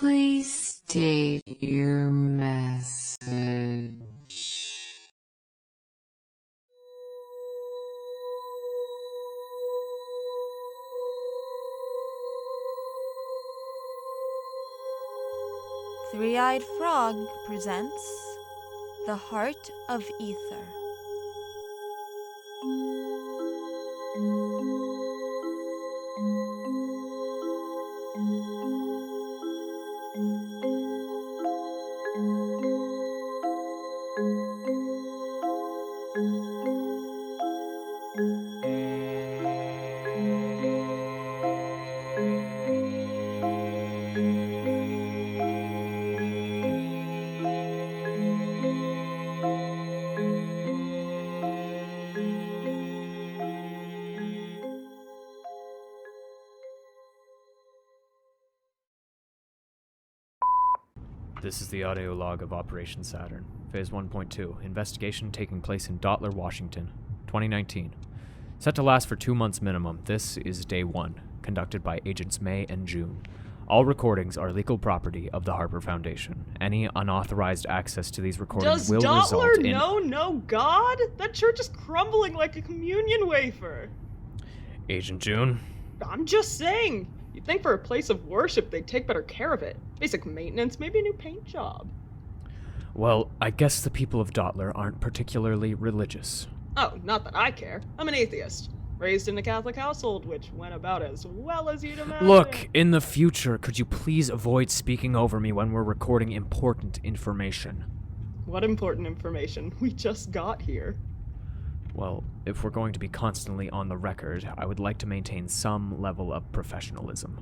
Please state your message. Three-Eyed Frog presents The Heart of Ether. This is the audio log of Operation Saturn, Phase 1.2, investigation taking place in Dottler, Washington, 2019. Set to last for 2 months minimum, this is Day 1, conducted by Agents May and June. All recordings are legal property of the Harper Foundation. Any unauthorized access to these recordings will result in— Does Dottler know no God? That church is crumbling like a communion wafer. Agent June? I'm just saying. You'd think for a place of worship they'd take better care of it. Basic maintenance, maybe a new paint job. Well, I guess the people of Dottler aren't particularly religious. Oh, not that I care. I'm an atheist. Raised in a Catholic household, which went about as well as you'd imagine. Look, in the future, could you please avoid speaking over me when we're recording important information? What important information? We just got here. Well, if we're going to be constantly on the record, I would like to maintain some level of professionalism.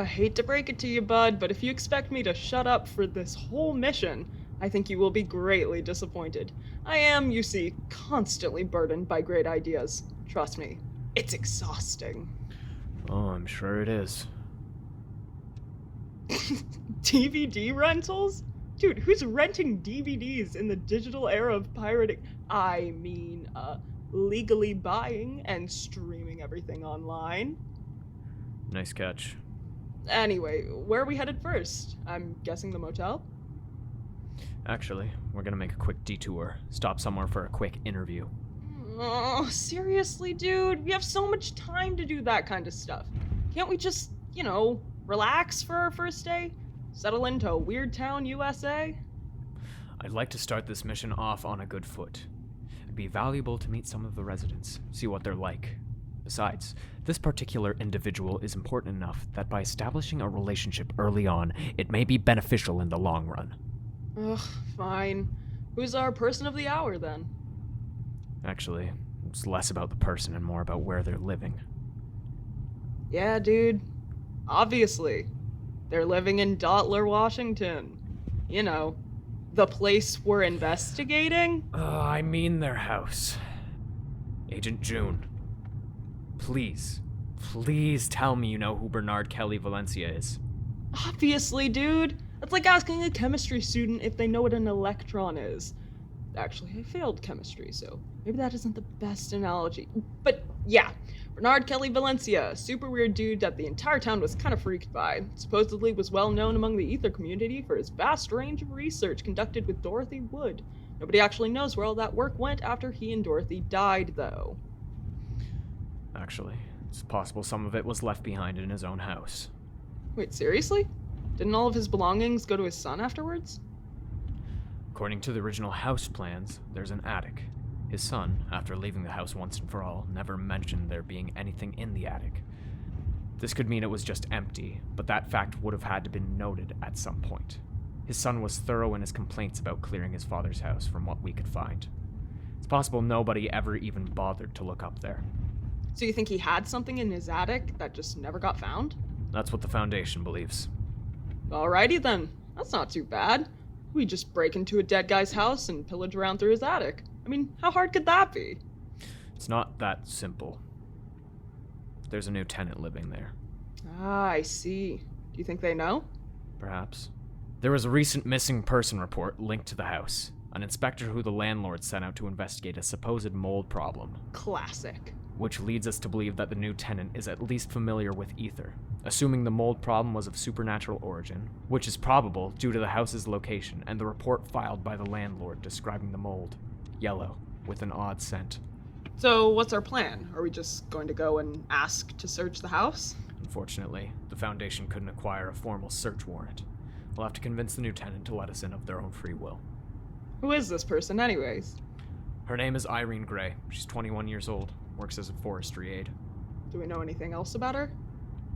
Hate to break it to you, bud, but if you expect me to shut up for this whole mission, I think you will be greatly disappointed. I am, you see, constantly burdened by great ideas. Trust me, it's exhausting. Oh, I'm sure it is. DVD rentals? Dude, who's renting DVDs in the digital era of pirating? I mean, legally buying and streaming everything online. Nice catch. Anyway, where are we headed first? I'm guessing the motel? Actually, we're gonna make a quick detour. Stop somewhere for a quick interview. Oh, seriously, dude? We have so much time to do that kind of stuff. Can't we just, relax for our first day? Settle into Weird Town, USA? I'd like to start this mission off on a good foot. It'd be valuable to meet some of the residents, see what they're like. Besides, this particular individual is important enough that by establishing a relationship early on, it may be beneficial in the long run. Ugh, fine. Who's our person of the hour, then? Actually, it's less about the person and more about where they're living. Yeah, dude. Obviously. They're living in Dottler, Washington. You know, the place we're investigating? I mean their house. Agent June. Please tell me you know who Bernard Kelly Valencia is. Obviously, dude. That's like asking a chemistry student if they know what an electron is. Actually, I failed chemistry, so maybe that isn't the best analogy. But yeah, Bernard Kelly Valencia, a super weird dude that the entire town was kind of freaked by. Supposedly was well known among the ether community for his vast range of research conducted with Dorothy Wood. Nobody actually knows where all that work went after he and Dorothy died, though. Actually, it's possible some of it was left behind in his own house. Wait, seriously? Didn't all of his belongings go to his son afterwards? According to the original house plans, there's an attic. His son, after leaving the house once and for all, never mentioned there being anything in the attic. This could mean it was just empty, but that fact would have had to been noted at some point. His son was thorough in his complaints about clearing his father's house from what we could find. It's possible nobody ever even bothered to look up there. So you think he had something in his attic that just never got found? That's what the Foundation believes. Alrighty then. That's not too bad. We just break into a dead guy's house and pillage around through his attic. I mean, how hard could that be? It's not that simple. There's a new tenant living there. Ah, I see. Do you think they know? Perhaps. There was a recent missing person report linked to the house. An inspector who the landlord sent out to investigate a supposed mold problem. Classic. Which leads us to believe that the new tenant is at least familiar with ether. assuming the mold problem was of supernatural origin, which is probable due to the house's location and the report filed by the landlord describing the mold. Yellow, with an odd scent. So what's our plan? Are we just going to go and ask to search the house? Unfortunately, the Foundation couldn't acquire a formal search warrant. We'll have to convince the new tenant to let us in of their own free will. Who is this person anyways? Her name is Irene Gray. She's 21 years old, works as a forestry aide. Do we know anything else about her?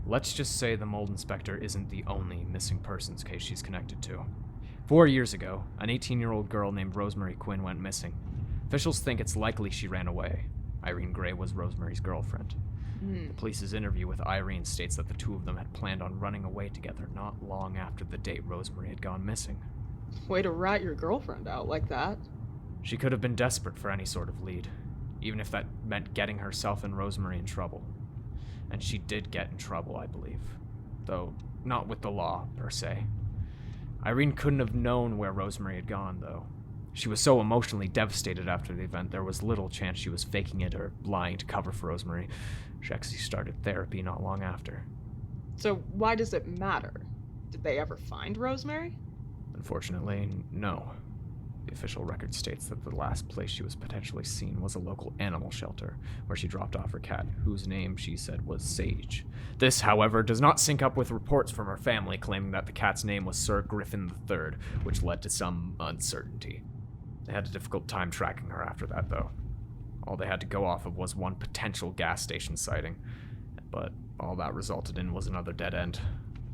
Let's just say the mold inspector isn't the only missing persons case she's connected to. 4 years ago, an 18-year-old girl named Rosemary Quinn went missing. Officials think it's likely she ran away. Irene Gray was Rosemary's girlfriend. The police's interview with Irene states that the two of them had planned on running away together not long after the date Rosemary had gone missing. Way to rat your girlfriend out like that. She could have been desperate for any sort of lead, even if that meant getting herself and Rosemary in trouble. And she did get in trouble, I believe. Though, not with the law, per se. Irene couldn't have known where Rosemary had gone, though. She was so emotionally devastated after the event, there was little chance she was faking it or lying to cover for Rosemary. She actually started therapy not long after. So why does it matter? Did they ever find Rosemary? Unfortunately, no. The official record states that the last place she was potentially seen was a local animal shelter, where she dropped off her cat, whose name she said was Sage. This, however, does not sync up with reports from her family claiming that the cat's name was Sir Griffin III, which led to some uncertainty. They had a difficult time tracking her after that, though. All they had to go off of was one potential gas station sighting, but all that resulted in was another dead end.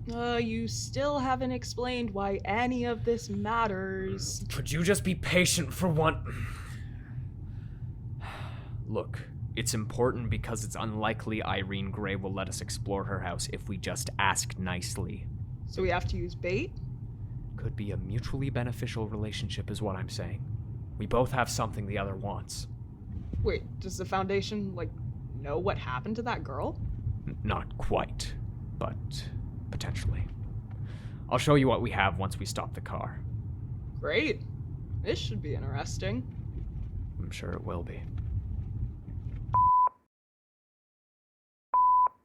You still haven't explained why any of this matters. Could you just be patient for one? Look, it's important because it's unlikely Irene Gray will let us explore her house if we just ask nicely. So we have to use bait? Could be a mutually beneficial relationship is what I'm saying. We both have something the other wants. Wait, does the Foundation, know what happened to that girl? Not quite, but potentially. I'll show you what we have once we stop the car. Great. This should be interesting. I'm sure it will be.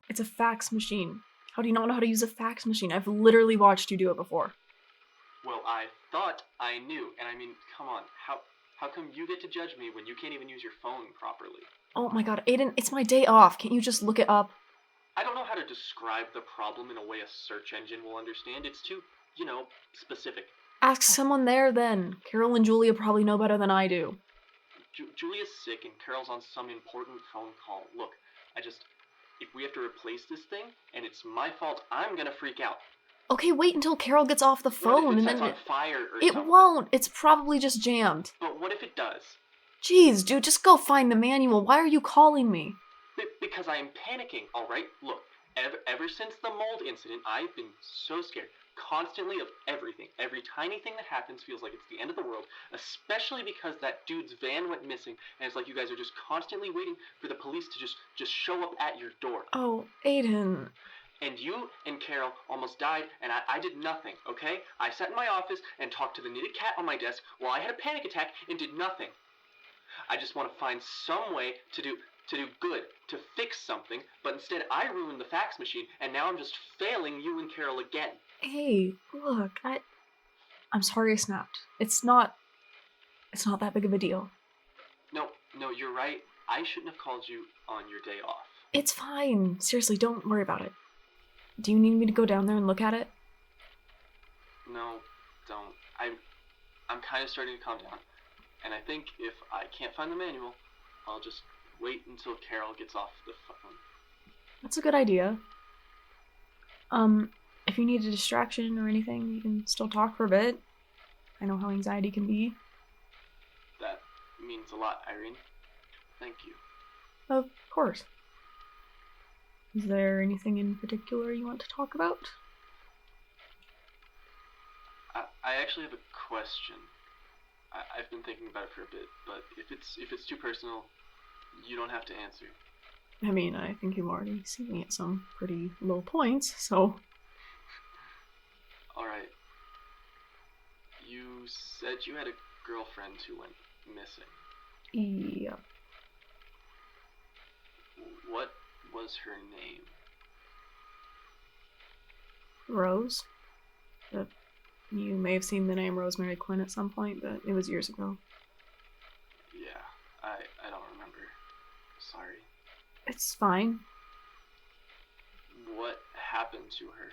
It's a fax machine. How do you not know how to use a fax machine? I've literally watched you do it before. Well, I thought I knew, and I mean, come on, how come you get to judge me when you can't even use your phone properly? Oh my god, Aden, it's my day off. Can't you just look it up? I don't know how to describe the problem in a way a search engine will understand. It's too, specific. Ask someone there then. Carol and Julia probably know better than I do. Julia's sick and Carol's on some important phone call. Look, if we have to replace this thing, and it's my fault, I'm gonna freak out. Okay, wait until Carol gets off the phone What if and it sets then on fire or it something? won't. It's probably just jammed. But what if it does? Jeez, dude, just go find the manual. Why are you calling me? Because I am panicking, alright? Look, ever since the mold incident, I've been so scared. Constantly of everything. Every tiny thing that happens feels like it's the end of the world, especially because that dude's van went missing, and it's like you guys are just constantly waiting for the police to just show up at your door. Oh, Aden. And you and Carol almost died, and I did nothing, okay? I sat in my office and talked to the knitted cat on my desk while I had a panic attack and did nothing. I just want to find some way to do good, to fix something, but instead I ruined the fax machine, and now I'm just failing you and Carol again. Hey, look, I'm sorry I snapped. It's not that big of a deal. No, you're right. I shouldn't have called you on your day off. It's fine. Seriously, don't worry about it. Do you need me to go down there and look at it? No, don't. I'm kind of starting to calm down, and I think if I can't find the manual, I'll just wait until Carol gets off the phone. That's a good idea. If you need a distraction or anything, you can still talk for a bit. I know how anxiety can be. That means a lot, Irene. Thank you. Of course. Is there anything in particular you want to talk about? I actually have a question. I've been thinking about it for a bit, but if it's too personal, you don't have to answer. I mean, I think you've already seen me at some pretty low points, so... Alright. You said you had a girlfriend who went missing. Yeah. What was her name? Rose. You may have seen the name Rosemary Quinn at some point, but it was years ago. Yeah, I don't remember. Sorry. It's fine. What happened to her?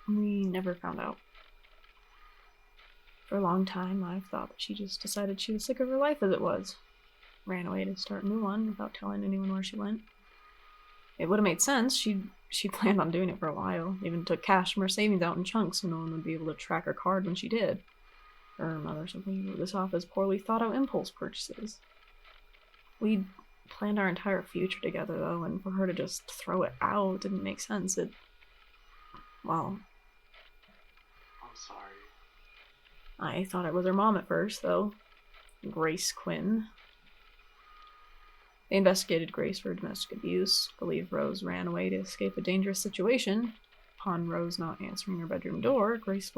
We never found out. For a long time, I've thought that she just decided she was sick of her life as it was. Ran away to start a new one without telling anyone where she went. It would have made sense. She planned on doing it for a while. Even took cash from her savings out in chunks so no one would be able to track her card when she did. Her mother simply wrote this off as poorly thought out impulse purchases. We'd planned our entire future together, though, and for her to just throw it out didn't make sense. Well, I'm sorry. I thought it was her mom at first, though. Grace Quinn. They investigated Grace for domestic abuse, believed Rose ran away to escape a dangerous situation. Upon Rose not answering her bedroom door, Grace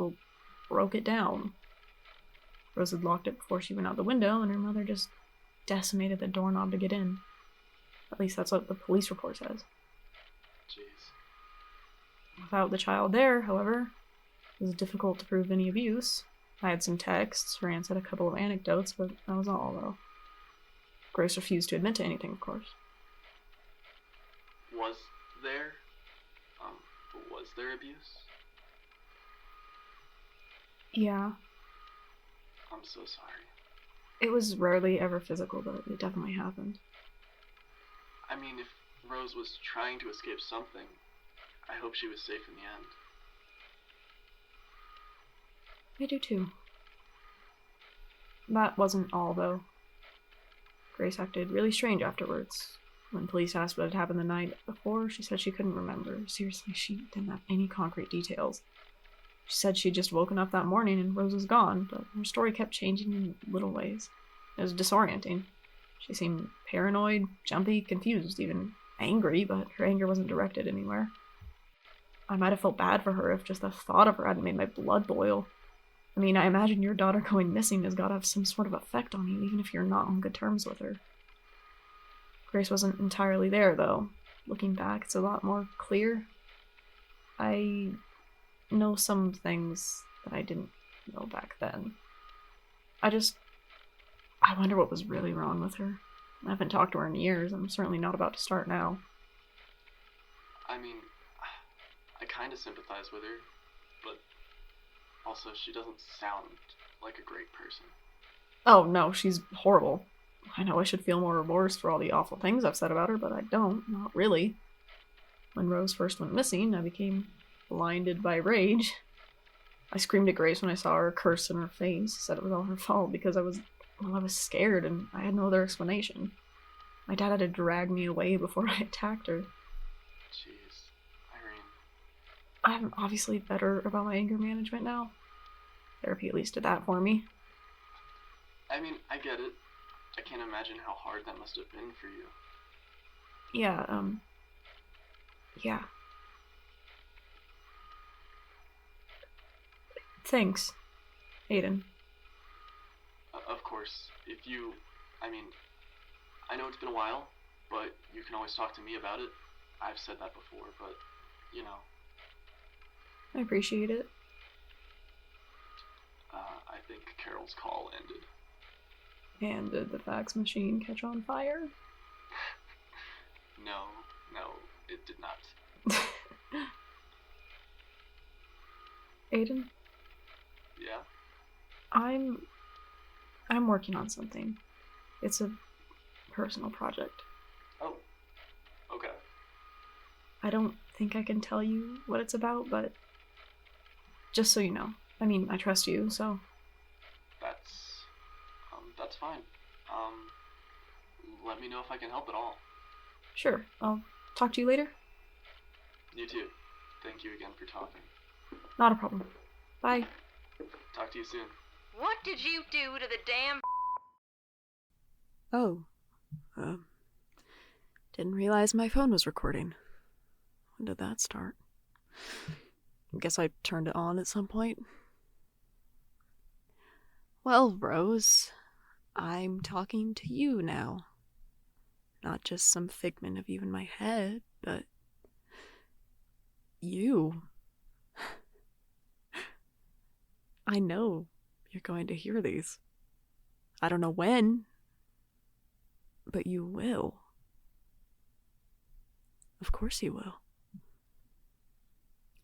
broke it down. Rose had locked it before she went out the window, and her mother just decimated the doorknob to get in. At least that's what the police report says. Jeez. Without the child there, however, it was difficult to prove any abuse. I had some texts, her aunt had a couple of anecdotes, but that was all, though. Grace refused to admit to anything, of course. Was there abuse? Yeah. I'm so sorry. It was rarely ever physical, but it definitely happened. I mean, if Rose was trying to escape something, I hope she was safe in the end. I do too. That wasn't all, though. Grace acted really strange afterwards. When police asked what had happened the night before, she said she couldn't remember. Seriously, she didn't have any concrete details. She said she'd just woken up that morning and Rose was gone, but her story kept changing in little ways. It was disorienting. She seemed paranoid, jumpy, confused, even angry, but her anger wasn't directed anywhere. I might have felt bad for her if just the thought of her hadn't made my blood boil. I mean, I imagine your daughter going missing has got to have some sort of effect on you, even if you're not on good terms with her. Grace wasn't entirely there, though. Looking back, it's a lot more clear. I know some things that I didn't know back then. I wonder what was really wrong with her. I haven't talked to her in years. I'm certainly not about to start now. I mean, I kind of sympathize with her, but also she doesn't sound like a great person. Oh, no, she's horrible. I know I should feel more remorse for all the awful things I've said about her, but I don't. Not really. When Rose first went missing, I became blinded by rage. I screamed at Grace when I saw her, cursed in her face, said it was all her fault because I was scared and I had no other explanation. My dad had to drag me away before I attacked her. Jeez, Irene. I'm obviously better about my anger management now. Therapy at least did that for me. I mean, I get it. I can't imagine how hard that must have been for you. Yeah. Thanks, Aden. Of course, I know it's been a while, but you can always talk to me about it. I've said that before, but, you know. I appreciate it. I think Carol's call ended. And did the fax machine catch on fire? No, it did not. Aden? Yeah? I'm working on something. It's a personal project. Oh, okay. I don't think I can tell you what it's about, but just so you know. I mean, I trust you, so. That's fine. Let me know if I can help at all. Sure. I'll talk to you later. You too. Thank you again for talking. Not a problem. Bye. Talk to you soon. What did you do to the damn... Oh. Didn't realize my phone was recording. When did that start? Guess I turned it on at some point. Well, Rose, I'm talking to you now. Not just some figment of you in my head, but I know you're going to hear these. I don't know when, but you will. Of course you will.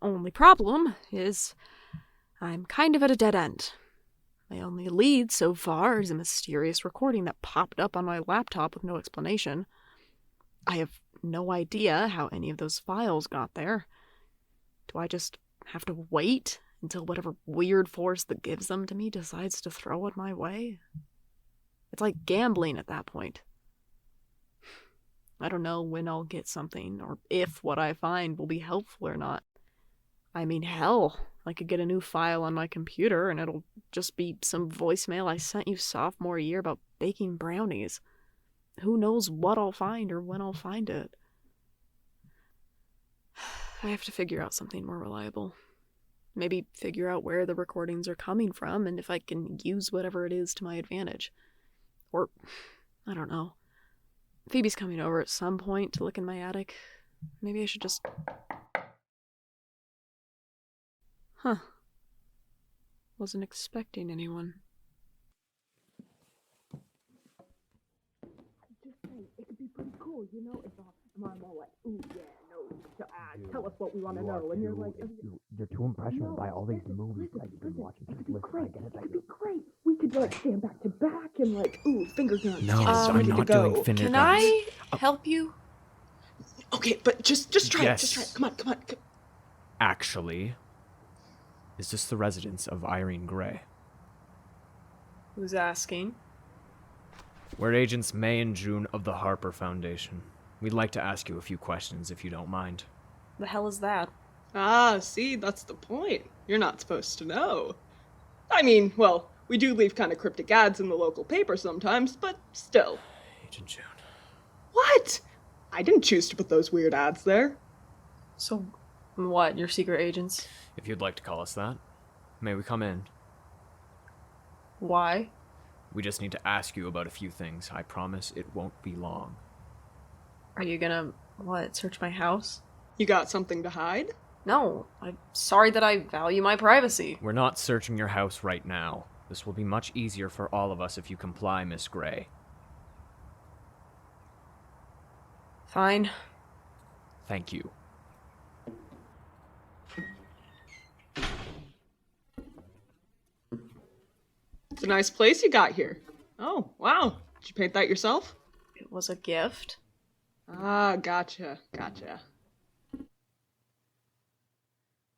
Only problem is I'm kind of at a dead end. My only lead so far is a mysterious recording that popped up on my laptop with no explanation. I have no idea how any of those files got there. Do I just have to wait until whatever weird force that gives them to me decides to throw it my way? It's like gambling at that point. I don't know when I'll get something, or if what I find will be helpful or not. I mean, hell, I could get a new file on my computer and it'll just be some voicemail I sent you sophomore year about baking brownies. Who knows what I'll find or when I'll find it. I have to figure out something more reliable. Maybe figure out where the recordings are coming from and if I can use whatever it is to my advantage. Or, I don't know. Phoebe's coming over at some point to look in my attic. Maybe I should just... Huh. Wasn't expecting anyone. It could be pretty cool, you know, if I'm all like, ooh, yeah, no, tell us what we want to know, and you're like... You're too impressioned by all these movies that you've been watching. It could be great, it could be great. We could, like, stand back to back and, like, ooh, finger guns. No, yes, I'm ready to not go. doing finger Can guns. I help you? Okay, but just try Yes. it, just try it. Come on. Actually, is this the residence of Irene Gray? Who's asking? We're agents May and June of the Harper Foundation. We'd like to ask you a few questions if you don't mind. The hell is that? Ah, see, that's the point. You're not supposed to know. I mean, well, we do leave kind of cryptic ads in the local paper sometimes, but still. Agent June. What? I didn't choose to put those weird ads there. So, what, you're secret agents? If you'd like to call us that. May we come in? Why? We just need to ask you about a few things. I promise it won't be long. Are you gonna, what, search my house? You got something to hide? No, I'm sorry that I value my privacy. We're not searching your house right now. This will be much easier for all of us if you comply, Miss Gray. Fine. Thank you. It's a nice place you got here. Oh, wow. Did you paint that yourself? It was a gift. Ah, gotcha.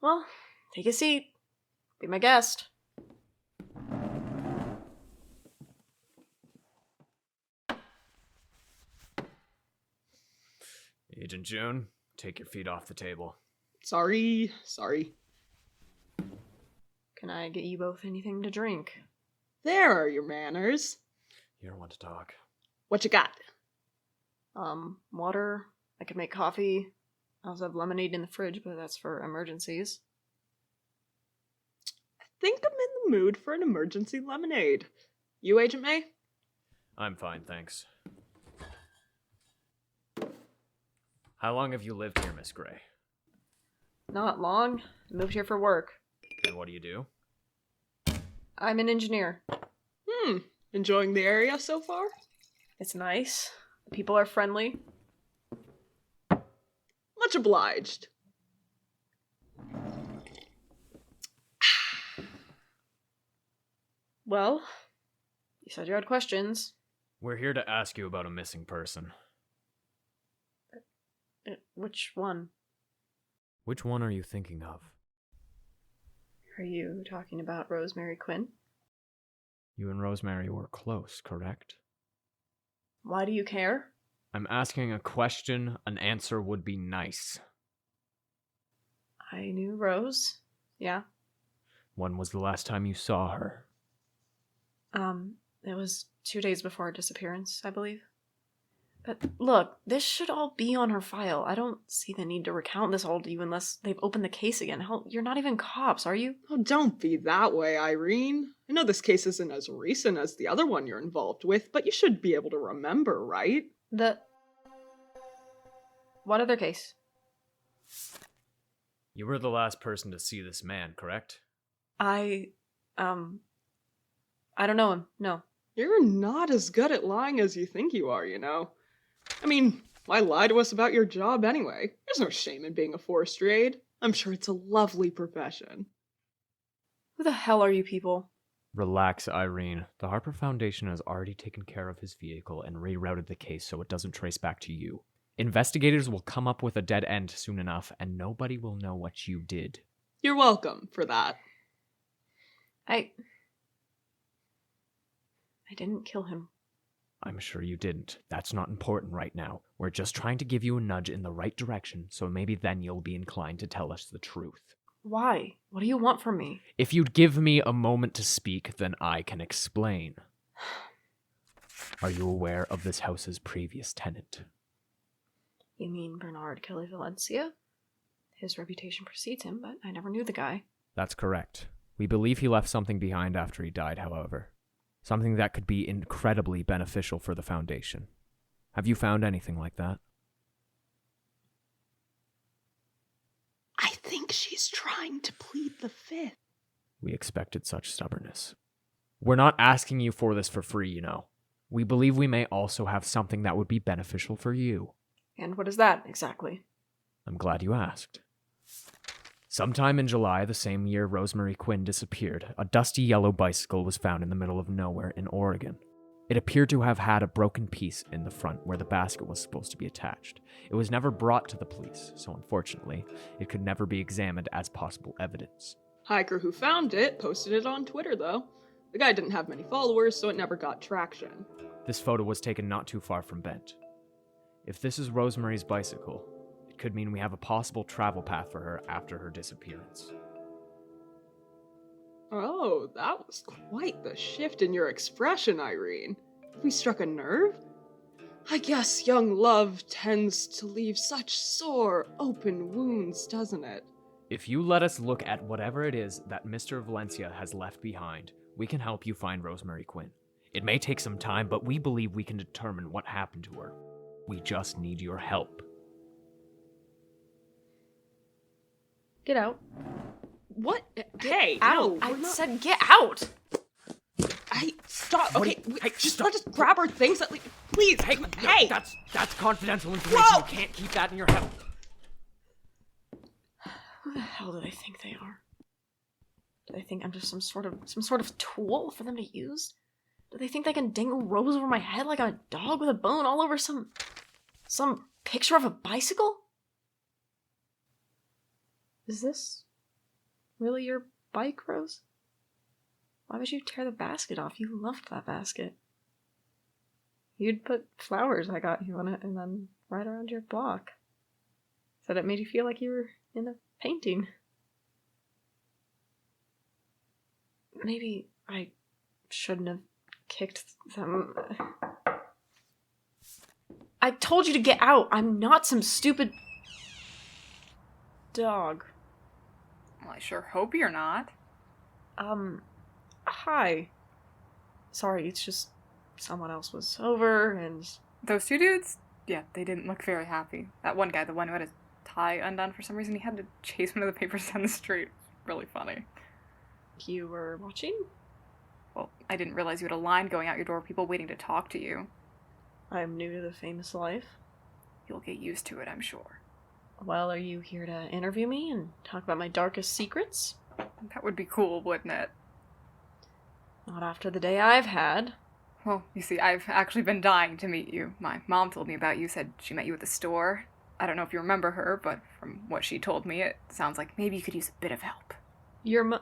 Well, take a seat. Be my guest. Agent June, take your feet off the table. Sorry. Can I get you both anything to drink? There are your manners. You're one to talk. What you got? Water. I could make coffee. I also have lemonade in the fridge, but that's for emergencies. I think I'm in the mood for an emergency lemonade. You, Agent May? I'm fine, thanks. How long have you lived here, Miss Gray? Not long. I moved here for work. And what do you do? I'm an engineer. Enjoying the area so far? It's nice. The people are friendly. Much obliged. Well, you said you had questions. We're here to ask you about a missing person. Which one? Which one are you thinking of? Are you talking about Rosemary Quinn? You and Rosemary were close, correct? Why do you care? I'm asking a question. An answer would be nice. I knew Rose. Yeah. When was the last time you saw her? It was 2 days before her disappearance, I believe. But look, this should all be on her file. I don't see the need to recount this all to you unless they've opened the case again. Hell, you're not even cops, are you? Oh, don't be that way, Irene. I know this case isn't as recent as the other one you're involved with, but you should be able to remember, right? What other case? You were the last person to see this man, correct? I don't know him, no. You're not as good at lying as you think you are, you know. I mean, why lie to us about your job anyway? There's no shame in being a forestry aide. I'm sure it's a lovely profession. Who the hell are you people? Relax, Irene. The Harper Foundation has already taken care of his vehicle and rerouted the case so it doesn't trace back to you. Investigators will come up with a dead end soon enough, and nobody will know what you did. You're welcome for that. I didn't kill him. I'm sure you didn't. That's not important right now. We're just trying to give you a nudge in the right direction, so maybe then you'll be inclined to tell us the truth. Why? What do you want from me? If you'd give me a moment to speak, then I can explain. Are you aware of this house's previous tenant? You mean Bernard Kelly Valencia? His reputation precedes him, but I never knew the guy. That's correct. We believe he left something behind after he died, however. Something that could be incredibly beneficial for the Foundation. Have you found anything like that? I think she's trying to plead the fifth. We expected such stubbornness. We're not asking you for this for free, you know. We believe we may also have something that would be beneficial for you. And what is that, exactly? I'm glad you asked. Sometime in July the same year Rosemary Quinn disappeared, a dusty yellow bicycle was found in the middle of nowhere in Oregon. It appeared to have had a broken piece in the front where the basket was supposed to be attached. It was never brought to the police, so unfortunately, it could never be examined as possible evidence. Hiker who found it posted it on Twitter, though. The guy didn't have many followers, so it never got traction. This photo was taken not too far from Bent. If this is Rosemary's bicycle, it could mean we have a possible travel path for her after her disappearance. Oh, that was quite the shift in your expression, Irene. Have we struck a nerve? I guess young love tends to leave such sore, open wounds, doesn't it? If you let us look at whatever it is that Mr. Valencia has left behind, we can help you find Rosemary Quinn. It may take some time, but we believe we can determine what happened to her. We just need your help. Get out. What? Hey, Out! no, I we're not- said get out! Hey, stop. What Okay, do you- hey, just stop. let us grab our things. Please. Hey, no, hey. that's confidential information. Whoa! You can't keep that in your head. Who the hell do they think they are? Do they think I'm just some sort of tool for them to use? Do they think they can dangle rose over my head like a dog with a bone all over some picture of a bicycle? Is this really your bike, Rose? Why would you tear the basket off? You loved that basket. You'd put flowers I got you on it and then right around your block. Said it made you feel like you were in a painting. Maybe I shouldn't have kicked them. I told you to get out! I'm not some stupid dog. Well, I sure hope you're not. Hi. Sorry, it's just someone else was over and... Those two dudes? Yeah, they didn't look very happy. That one guy, the one who had his tie undone for some reason, he had to chase one of the papers down the street. Really funny. You were watching? Well, I didn't realize you had a line going out your door, people waiting to talk to you. I'm new to the famous life. You'll get used to it, I'm sure. Well, are you here to interview me and talk about my darkest secrets? That would be cool, wouldn't it? Not after the day I've had. Well, you see, I've actually been dying to meet you. My mom told me about you, said she met you at the store. I don't know if you remember her, but from what she told me, it sounds like maybe you could use a bit of help. Your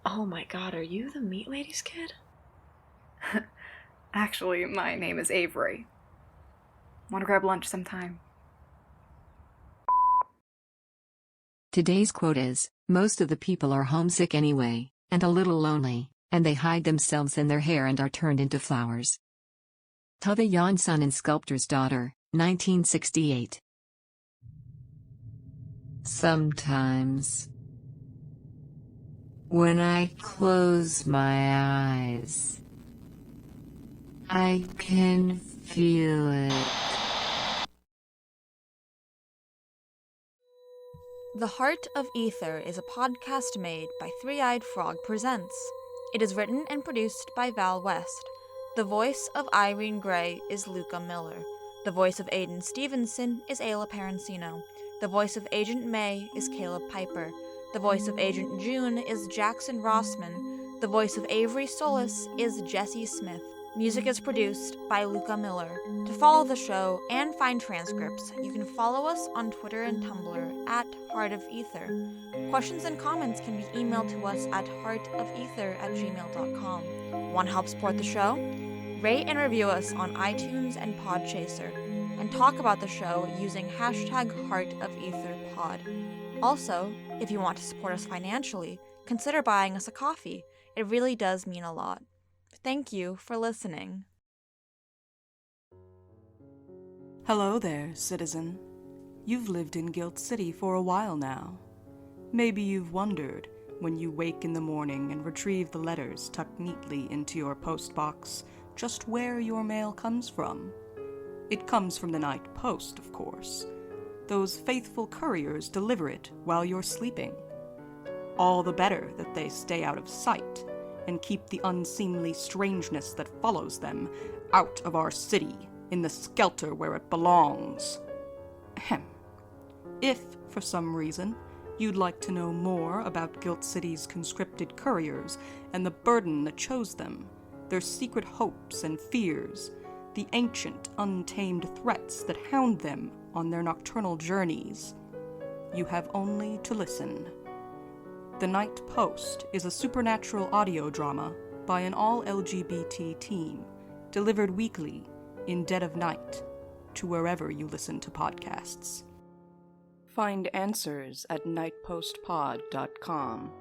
Oh my god, are you the meat lady's kid? Actually, my name is Avery. Want to grab lunch sometime? Today's quote is, "Most of the people are homesick anyway, and a little lonely, and they hide themselves in their hair and are turned into flowers." Tove Jansson and Sculptor's Daughter, 1968. Sometimes, when I close my eyes, I can feel it. The Heart of Ether is a podcast made by Three-Eyed Frog Presents. It is written and produced by Val West. The voice of Irene Gray is Luka Miller. The voice of Aden Stephenson is Ayla Perroncino. The voice of Agent May is Kaleb Piper. The voice of Agent June is Jackson Rossman. The voice of Avery Solace is Jesse Smith. Music is produced by Luka Miller. To follow the show and find transcripts, you can follow us on Twitter and Tumblr at heartofether. Questions and comments can be emailed to us at heartofether@gmail.com. Want to help support the show? Rate and review us on iTunes and Podchaser, and talk about the show using #HeartOfEtherPod. Also, if you want to support us financially, consider buying us a coffee. It really does mean a lot. Thank you for listening. Hello there, citizen. You've lived in Guilt City for a while now. Maybe you've wondered, when you wake in the morning and retrieve the letters tucked neatly into your postbox, just where your mail comes from. It comes from the night post, of course. Those faithful couriers deliver it while you're sleeping. All the better that they stay out of sight and keep the unseemly strangeness that follows them out of our city, in the skelter where it belongs. Ahem. If, for some reason, you'd like to know more about Guilt City's conscripted couriers and the burden that chose them, their secret hopes and fears, the ancient, untamed threats that hound them on their nocturnal journeys, you have only to listen. The Night Post is a supernatural audio drama by an all-LGBT team, delivered weekly, in dead of night, to wherever you listen to podcasts. Find answers at nightpostpod.com.